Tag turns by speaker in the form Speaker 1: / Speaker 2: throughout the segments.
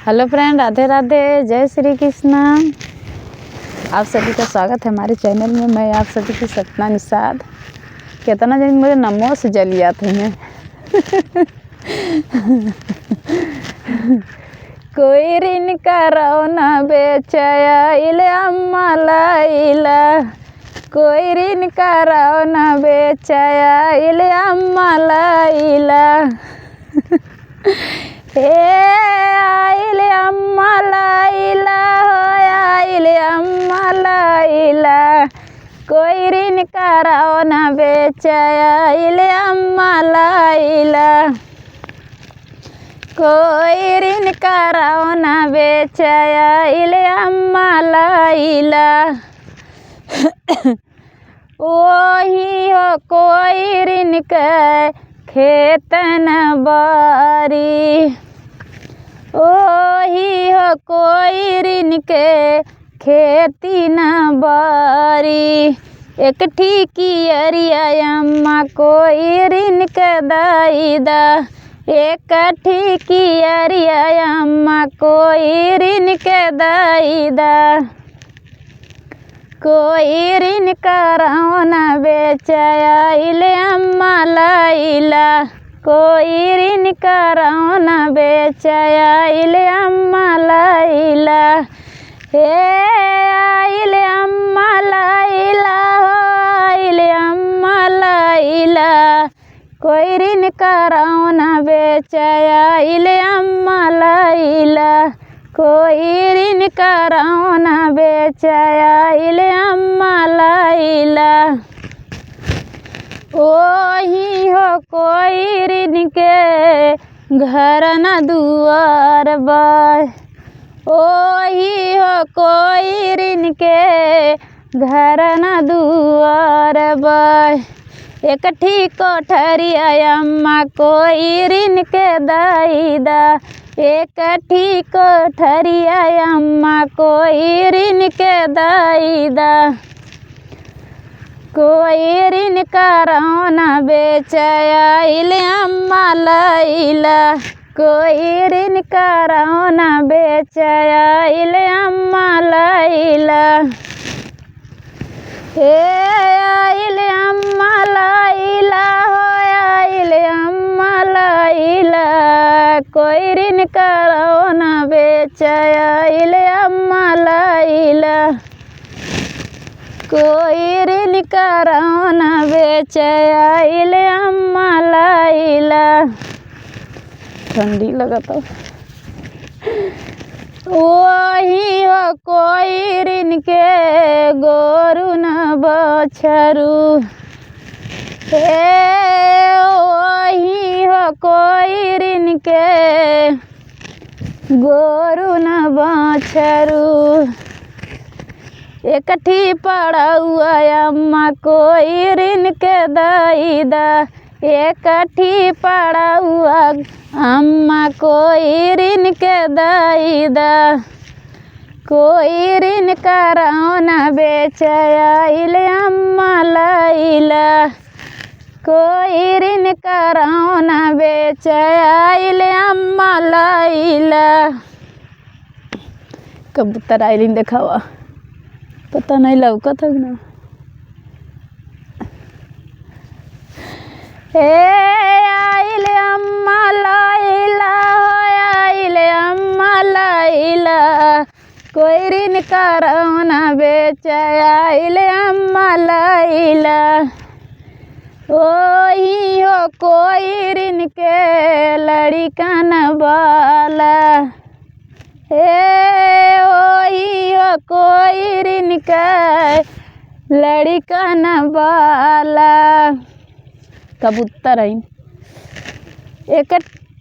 Speaker 1: Hello friend, Radhe Radhe, जय श्री कृष्णा। आप सभी का स्वागत है हमारे चैनल में। मैं आप सभी की सपना निषाद। कितना दिन मुझे नमो से जली आते हैं। कोई ऋण करो ना बेचया इले अम्मा लाइला, कोई ऋण करो ना बेचया इले अम्मा लाइला। आइले अम्मा लाइला, आइले अम्मा लाइला, कोई ऋण कराओ ना बेचया इले अम्मा लाइला, कोई ऋण कराओ ना बेचया इले अम्मा लाइला। वही हो कोई ऋण के खेत न बारी, ओही हो कोई ऋण के खेती न बारी। एक ठीकी अरिया अम्मा कोई ऋण के दाईदा, एक ठीकी अरिया अम्मा कोई ऋण के दाईदा, कोई ऋण कराओ ना बेचया इले अम्मा लाइला, कोई ऋण कराओ ना बेचया इले अम्मा लाइला। आइले अम्मा लाइला, आइले अम्मा लाइला, कोई ऋण कराओ ना बेचया इले अम्मा लाइला, कोई ऋण कराओ ना बेचया इले अम्मा लाइला। ओही हो कोई ऋण के घर न दुआर बाय, ओही हो कोई ऋण के घर न दुआर बाय। एक ठीक कोठरिया अम्मा कोई ऋण के दाईदा, एक ठीक कोठरिया अम्मा कोई ऋण के दाईदा, कोई ऋण कराओ ना बेचया इले अम्मा लाइला, कोई ऋण कराओ ना बेचया इले अम्मा लाइला। आइले अम्मा लाइला, आइले अम्मा लाइला, कोई ऋण कराओ ना बेचया इले अम्मा लाइला, कोई ऋण कराओ ना बेचया इले अम्मा लाइला। ठंडी लगता। वही हो कोई ऋण के गोरु न बछरू, वही हो कोई ऋण के गोरु न बछरू। एकठी पड़ौआ अम्मा कोई ऋण के दाईदा, एकठी पड़ौआ अम्मा कोई ऋण के दाईदा, कोई ऋण कराओ ना बेचया इले अम्मा लाइला, कोई ऋण कराओ ना बेचया इले अम्मा लाइला। कबूतर आइलिन देखावा, पता नहीं लौकत है ना। आइले अम्मा लाइला, आइले अम्मा लाइला, कोई ऋण कराओ ना बेचया इले अम्मा लाइला। ओही हो कोई ऋण के लड़का न बाला, ओही हो कोई ऋण का लड़का न बाला। कबूतर है। एक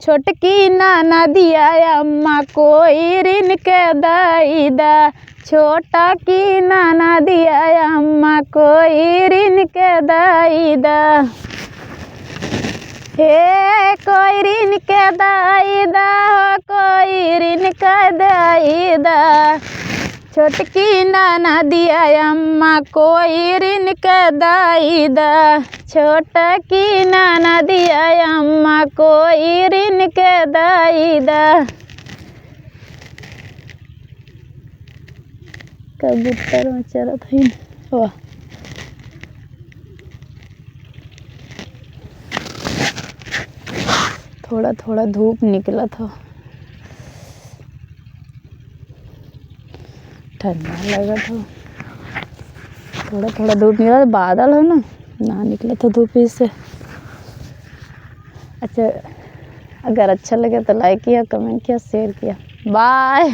Speaker 1: छोटकी नाना दिया अम्मा कोई ऋण के दाईदा, छोटा की नाना दिया अम्मा कोई ऋण के दाईदा। कोई ऋण के दाईदा, कोई ऋण के दाईदा, छोटकी नाना दिया अम्मा कोई ऋण के दाईदा, छोटा की नाना दिया अम्मा कोई ऋण के दाईदा। कबूतर में चरत है। वाह, थोड़ा थोड़ा धूप निकला था, ठंडा लगा था। थोड़ा थोड़ा धूप निकला, बादल है ना निकला था धूप इससे। अच्छा, अगर अच्छा लगे तो लाइक किया, कमेंट किया, शेयर किया। बाय।